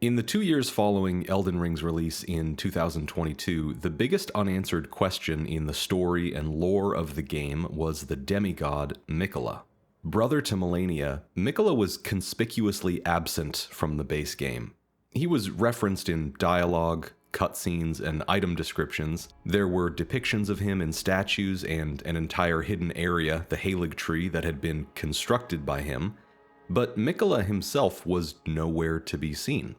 In the 2 years following Elden Ring's release in 2022, the biggest unanswered question in the story and lore of the game was the demigod Miquella. Brother to Malenia, Miquella was conspicuously absent from the base game. He was referenced in dialogue, cutscenes, and item descriptions. There were depictions of him in statues and an entire hidden area, the Erdtree, that had been constructed by him, but Miquella himself was nowhere to be seen.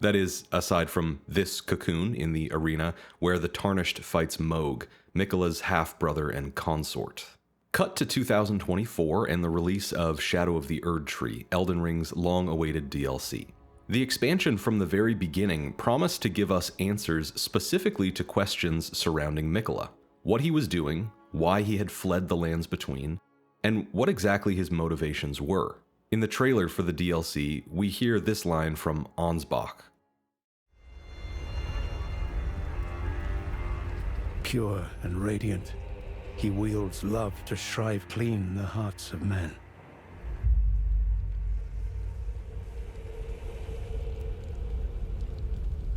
That is, aside from this cocoon in the arena where the Tarnished fights Mohg, Miquella's half-brother and consort. Cut to 2024 and the release of Shadow of the Erdtree, Elden Ring's long-awaited DLC. The expansion from the very beginning promised to give us answers specifically to questions surrounding Miquella, what he was doing, why he had fled the Lands Between, and what exactly his motivations were. In the trailer for the DLC, we hear this line from Ansbach. Pure and radiant, he wields love to shrive clean the hearts of men.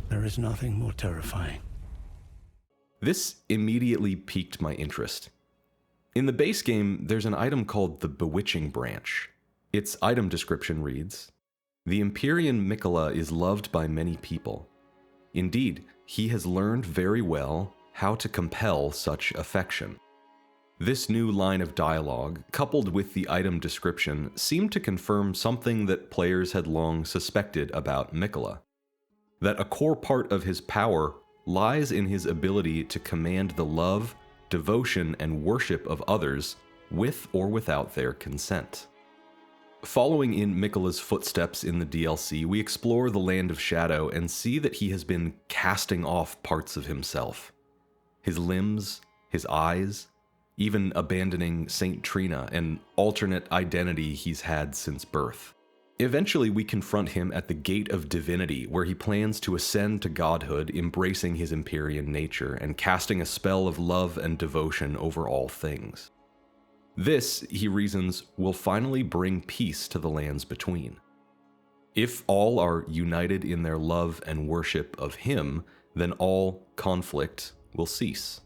There is nothing more terrifying. This immediately piqued my interest. In the base game, there's an item called the Bewitching Branch. Its item description reads, "The Empyrean Miquella is loved by many people. Indeed, he has learned very well how to compel such affection." This new line of dialogue, coupled with the item description, seemed to confirm something that players had long suspected about Miquella. That a core part of his power lies in his ability to command the love, devotion, and worship of others with or without their consent. Following in Miquella's footsteps in the DLC, we explore the Land of Shadow and see that he has been casting off parts of himself. His limbs, his eyes, even abandoning Saint Trina, an alternate identity he's had since birth. Eventually, we confront him at the Gate of Divinity, where he plans to ascend to godhood, embracing his Empyrean nature and casting a spell of love and devotion over all things. This, he reasons, will finally bring peace to the Lands Between. If all are united in their love and worship of him, then all conflict will cease.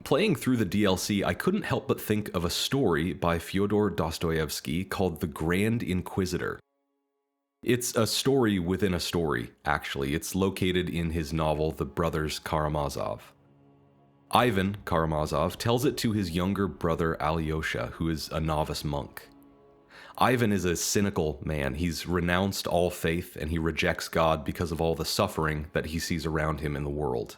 Playing through the DLC, I couldn't help but think of a story by Fyodor Dostoevsky called The Grand Inquisitor. It's a story within a story, actually. It's located in his novel, The Brothers Karamazov. Ivan Karamazov tells it to his younger brother Alyosha, who is a novice monk. Ivan is a cynical man. He's renounced all faith and he rejects God because of all the suffering that he sees around him in the world.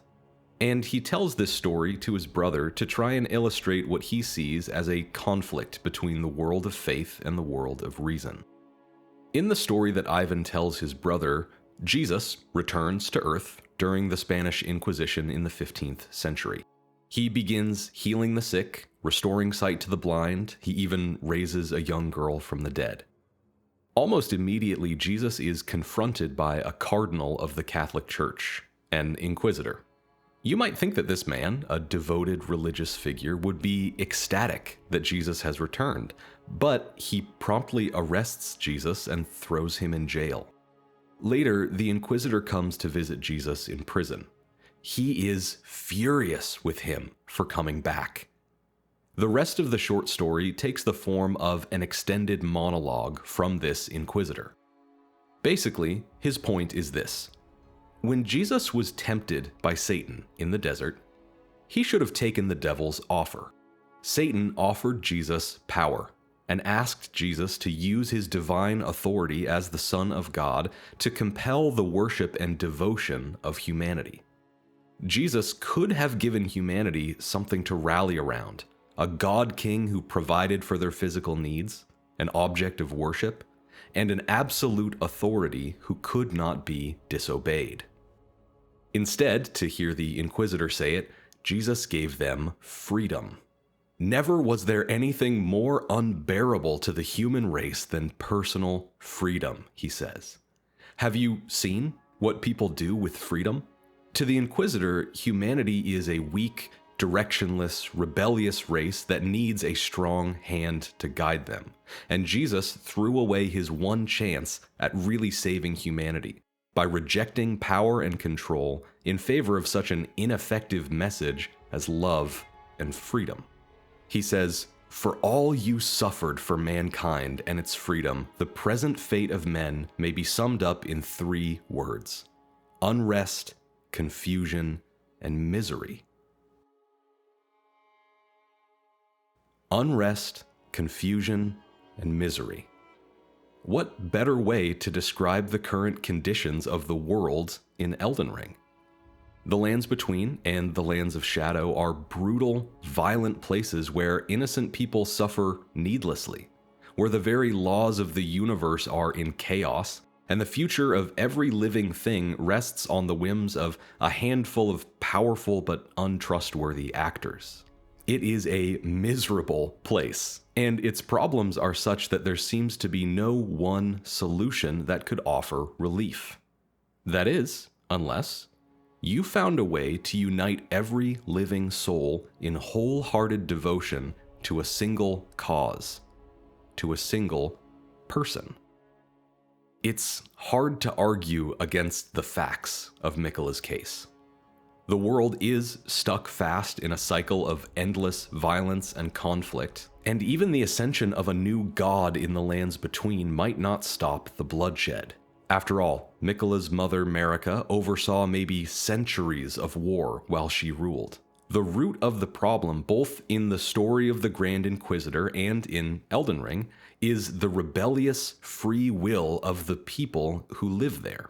And he tells this story to his brother to try and illustrate what he sees as a conflict between the world of faith and the world of reason. In the story that Ivan tells his brother, Jesus returns to Earth during the Spanish Inquisition in the 15th century. He begins healing the sick, restoring sight to the blind. He even raises a young girl from the dead. Almost immediately, Jesus is confronted by a cardinal of the Catholic Church, an inquisitor. You might think that this man, a devoted religious figure, would be ecstatic that Jesus has returned, but he promptly arrests Jesus and throws him in jail. Later, the inquisitor comes to visit Jesus in prison. He is furious with him for coming back. The rest of the short story takes the form of an extended monologue from this inquisitor. Basically, his point is this. When Jesus was tempted by Satan in the desert, he should have taken the devil's offer. Satan offered Jesus power and asked Jesus to use his divine authority as the Son of God to compel the worship and devotion of humanity. Jesus could have given humanity something to rally around, a God King who provided for their physical needs, an object of worship, and an absolute authority who could not be disobeyed. Instead, to hear the inquisitor say it, Jesus gave them freedom. Never was there anything more unbearable to the human race than personal freedom, he says. Have you seen what people do with freedom? To the inquisitor, humanity is a weak, directionless, rebellious race that needs a strong hand to guide them. And Jesus threw away his one chance at really saving humanity. by rejecting power and control in favor of such an ineffective message as love and freedom. He says, "For all you suffered for mankind and its freedom, the present fate of men may be summed up in 3 words: unrest, confusion, and misery." Unrest, confusion, and misery. What better way to describe the current conditions of the world in Elden Ring? The Lands Between and the Lands of Shadow are brutal, violent places where innocent people suffer needlessly, where the very laws of the universe are in chaos, and the future of every living thing rests on the whims of a handful of powerful but untrustworthy actors. It is a miserable place, and its problems are such that there seems to be no one solution that could offer relief. That is, unless you found a way to unite every living soul in wholehearted devotion to a single cause, to a single person. It's hard to argue against the facts of Miquella's case. The world is stuck fast in a cycle of endless violence and conflict, and even the ascension of a new god in the Lands Between might not stop the bloodshed. After all, Miquella's mother Marika oversaw maybe centuries of war while she ruled. The root of the problem, both in the story of the Grand Inquisitor and in Elden Ring, is the rebellious free will of the people who live there.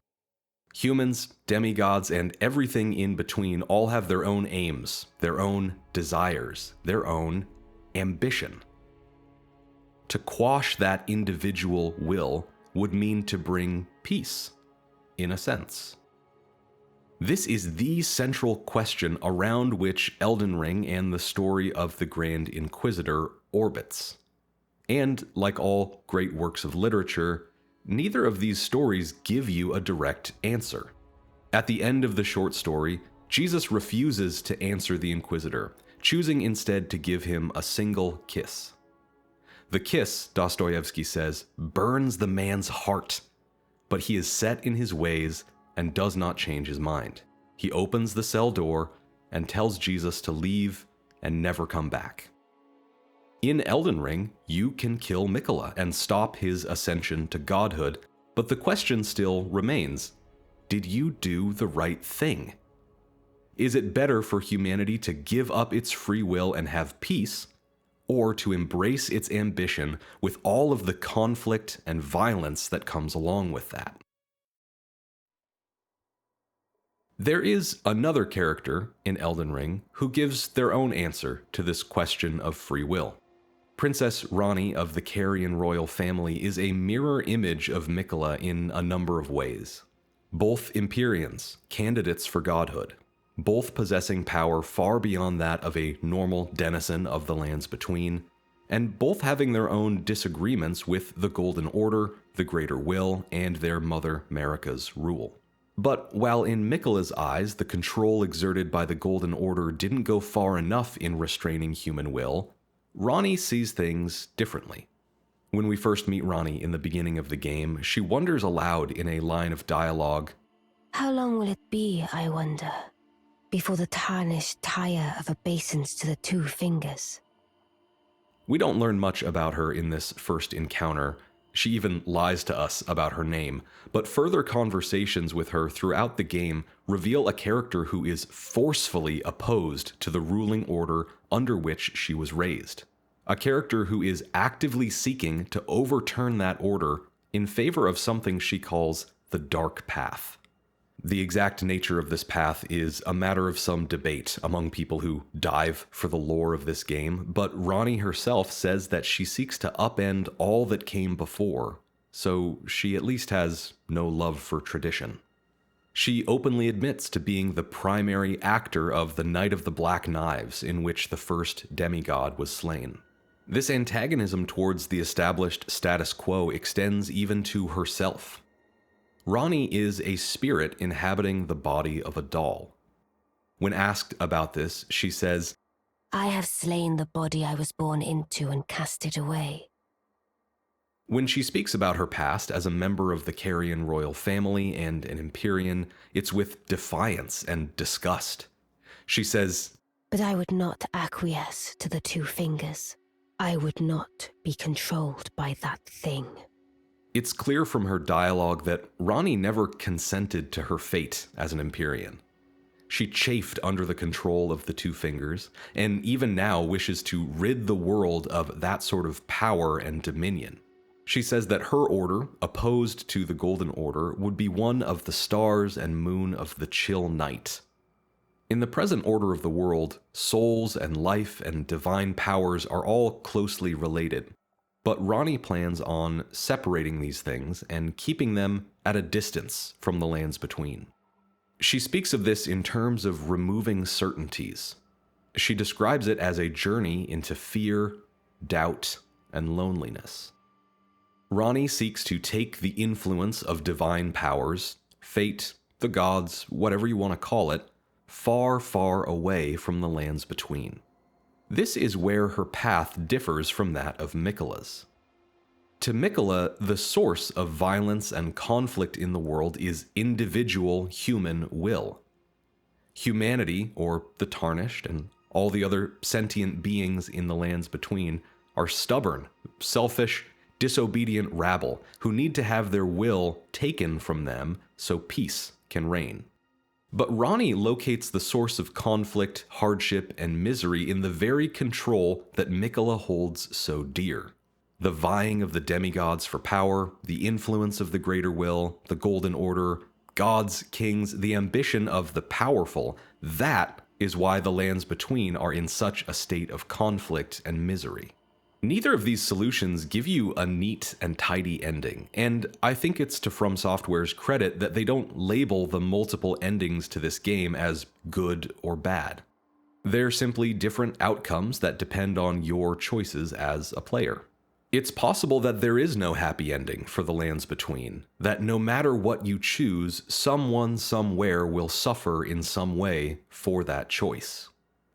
Humans, demigods, and everything in between all have their own aims, their own desires, their own ambition. To quash that individual will would mean to bring peace, in a sense. This is the central question around which Elden Ring and the story of the Grand Inquisitor orbits. And, like all great works of literature, neither of these stories give you a direct answer. At the end of the short story, Jesus refuses to answer the Inquisitor, choosing instead to give him a single kiss. The kiss, Dostoevsky says, burns the man's heart, but he is set in his ways and does not change his mind. He opens the cell door and tells Jesus to leave and never come back. In Elden Ring, you can kill Miquella and stop his ascension to godhood, but the question still remains, did you do the right thing? Is it better for humanity to give up its free will and have peace, or to embrace its ambition with all of the conflict and violence that comes along with that? There is another character in Elden Ring who gives their own answer to this question of free will. Princess Ranni of the Carian royal family is a mirror image of Miquella in a number of ways. Both Empyreans, candidates for godhood, both possessing power far beyond that of a normal denizen of the Lands Between, and both having their own disagreements with the Golden Order, the Greater Will, and their mother Marika's rule. But while in Miquella's eyes the control exerted by the Golden Order didn't go far enough in restraining human will, Ranni sees things differently. When we first meet Ranni in the beginning of the game, she wonders aloud in a line of dialogue, "How long will it be, I wonder, before the tarnished tire of obeisance to the 2 fingers?" We don't learn much about her in this first encounter. She even lies to us about her name, but further conversations with her throughout the game reveal a character who is forcefully opposed to the ruling order under which she was raised. A character who is actively seeking to overturn that order in favor of something she calls the dark path. The exact nature of this path is a matter of some debate among people who dive for the lore of this game, but Ranni herself says that she seeks to upend all that came before, so she at least has no love for tradition. She openly admits to being the primary actor of the Night of the Black Knives, in which the first demigod was slain. This antagonism towards the established status quo extends even to herself. Ranni is a spirit inhabiting the body of a doll. When asked about this, she says, "I have slain the body I was born into and cast it away." When she speaks about her past as a member of the Carian royal family and an Empyrean, it's with defiance and disgust. She says, "But I would not acquiesce to the two fingers. I would not be controlled by that thing." It's clear from her dialogue that Ranni never consented to her fate as an Empyrean. She chafed under the control of the two fingers, and even now wishes to rid the world of that sort of power and dominion. She says that her order, opposed to the Golden Order, would be one of the stars and moon of the chill night. In the present order of the world, souls and life and divine powers are all closely related, but Ranni plans on separating these things and keeping them at a distance from the lands between. She speaks of this in terms of removing certainties. She describes it as a journey into fear, doubt, and loneliness. Ranni seeks to take the influence of divine powers, fate, the gods, whatever you want to call it, far, far away from the lands between. This is where her path differs from that of Miquella's. To Miquella, the source of violence and conflict in the world is individual human will. Humanity, or the Tarnished, and all the other sentient beings in the lands between, are stubborn, selfish, disobedient rabble who need to have their will taken from them so peace can reign. But Ranni locates the source of conflict, hardship, and misery in the very control that Miquella holds so dear. The vying of the demigods for power, the influence of the greater will, the Golden Order, gods, kings, the ambition of the powerful, that is why the lands between are in such a state of conflict and misery. Neither of these solutions give you a neat and tidy ending, and I think it's to From Software's credit that they don't label the multiple endings to this game as good or bad. They're simply different outcomes that depend on your choices as a player. It's possible that there is no happy ending for the lands between, that no matter what you choose, someone somewhere will suffer in some way for that choice.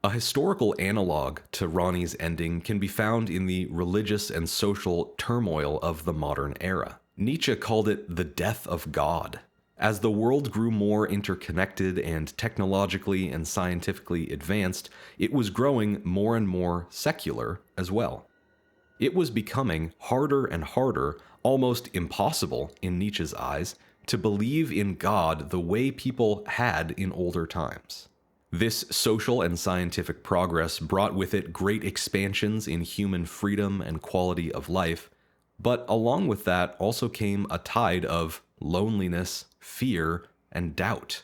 A historical analog to Ranni's ending can be found in the religious and social turmoil of the modern era. Nietzsche called it the death of God. As the world grew more interconnected and technologically and scientifically advanced, it was growing more and more secular as well. It was becoming harder and harder, almost impossible in Nietzsche's eyes, to believe in God the way people had in older times. This social and scientific progress brought with it great expansions in human freedom and quality of life, but along with that also came a tide of loneliness, fear, and doubt,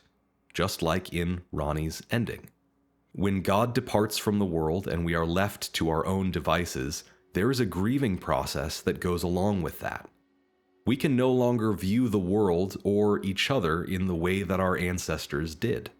just like in Ranni's ending. When God departs from the world and we are left to our own devices, there is a grieving process that goes along with that. We can no longer view the world or each other in the way that our ancestors did.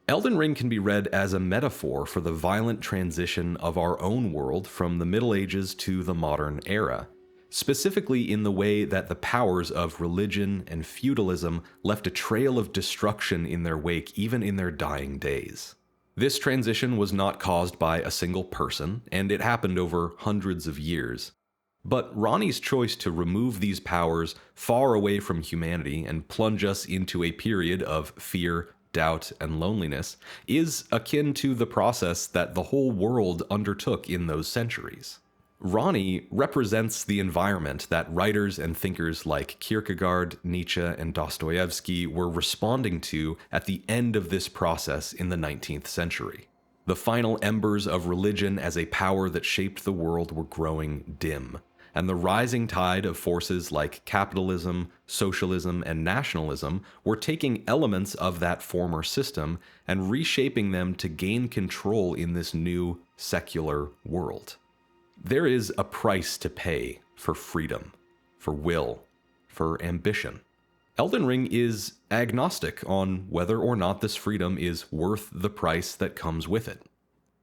Elden Ring can be read as a metaphor for the violent transition of our own world from the Middle Ages to the modern era, specifically in the way that the powers of religion and feudalism left a trail of destruction in their wake even in their dying days. This transition was not caused by a single person, and it happened over hundreds of years. But Ranni's choice to remove these powers far away from humanity and plunge us into a period of fear, doubt, and loneliness is akin to the process that the whole world undertook in those centuries. Ranni represents the environment that writers and thinkers like Kierkegaard, Nietzsche, and Dostoevsky were responding to at the end of this process in the 19th century. The final embers of religion as a power that shaped the world were growing dim, and the rising tide of forces like capitalism, socialism, and nationalism were taking elements of that former system and reshaping them to gain control in this new secular world. There is a price to pay for freedom, for will, for ambition. Elden Ring is agnostic on whether or not this freedom is worth the price that comes with it.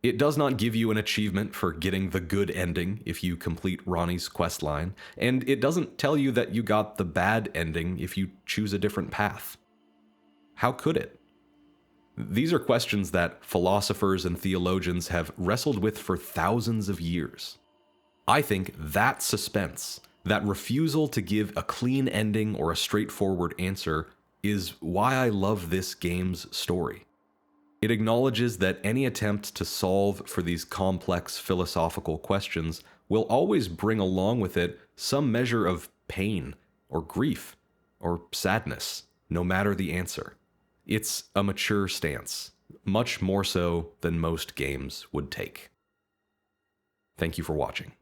It does not give you an achievement for getting the good ending if you complete Ranni's questline, and it doesn't tell you that you got the bad ending if you choose a different path. How could it? These are questions that philosophers and theologians have wrestled with for thousands of years. I think that suspense, That refusal to give a clean ending or a straightforward answer is why I love this game's story. It acknowledges that any attempt to solve for these complex philosophical questions will always bring along with it some measure of pain or grief or sadness, no matter the answer. It's a mature stance, much more so than most games would take. Thank you for watching.